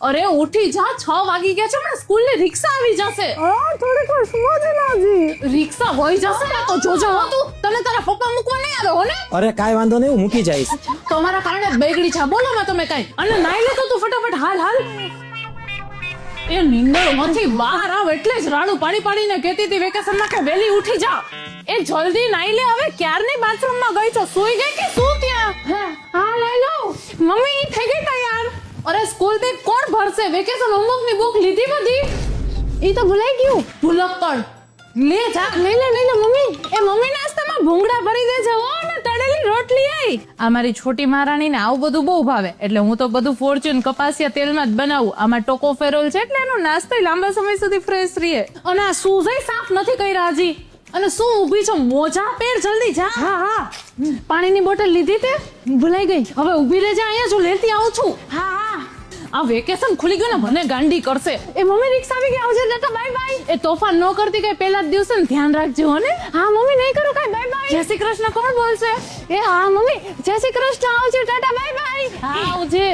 અરે ઉઠી જા, 6 વાગી ગયા છે, હમણાં સ્કૂલ ની રિક્ષા આવી જશે. થોડીક વાર સુવા દે ને હજી. રિક્ષા વહી જશે ને તો જોજો હો તું, તને તારા પપ્પા મૂકવા નહીં આવે હો ને. અરે કાંઈ વાંધો નહીં, હું મૂકી જઈશ. તમારા કારણે જ બગડી છે, બોલો માં તમે કઈ. અને નાઈ લે તો તું ફટાફટ, હાલ હાલ. એ નીંદર માંથી બહાર આવ એટલે જ રાડું પાડી પાડીને કહેતી હતી વેકેશન માં કે વેલી ઉઠી જા. એ જલ્દી નાઈ લે, હવે ક્યારની બાથરૂમ માં ગઈ છો, સૂઈ ગઈ કે શું ત્યાં? હા લઈ લો. મમ્મી થઈ ગઈ તૈયાર. અરે સ્કૂલ થી કોણ ભરશે? વેકેશન હોમવર્ક ની બુક લીધી બધી? ઈ તો ભૂલાઈ ગયું. ભૂલક્કડ લે જા. લઈ લે મમ્મી. એ મમ્મી નાસ્તામાં ભૂંગળા ભરી દેજે હો, ને તળેલી રોટલી આઈ. આ મારી છોટી મહારાણી ને આવું બધું બહુ ભાવે, એટલે હું તો બધું ફોર્ચ્યુન કપાસિયા તેલમાં જ બનાવું. આમાં ટોકોફેરોલ છે એટલે એનો નાસ્તો લાંબા સમય સુધી ફ્રેશ રહે. અને આ શૂઝ સાફ નથી કર્યા હજી. અને શું ઊભી છો? મોજા પહેર, જલ્દી જા. હા. પાણીની બોટલ લીધી તે? ભૂલાઈ ગઈ. હવે ઊભી રહેજે, અહીંયા જો લેતી આવું છું. હા. આ વેકેશન ખુલી ગયું ને મને ગાંડી કરશે. એ મમ્મી રિક્ષા આવી ગઈ, આવજે ટાટા બાય બાય. એ તોફાન ન કરતી કઈ પહેલા જ દિવસે ને ધ્યાન રાખજો હો ને. હા મમ્મી નહીં કરું કઈ, બાય બાય. જય શ્રી કૃષ્ણ કોણ બોલશે? એ હા મમ્મી, જય શ્રી કૃષ્ણ, આવજો ટાટા બાય બાય. હા આવજે.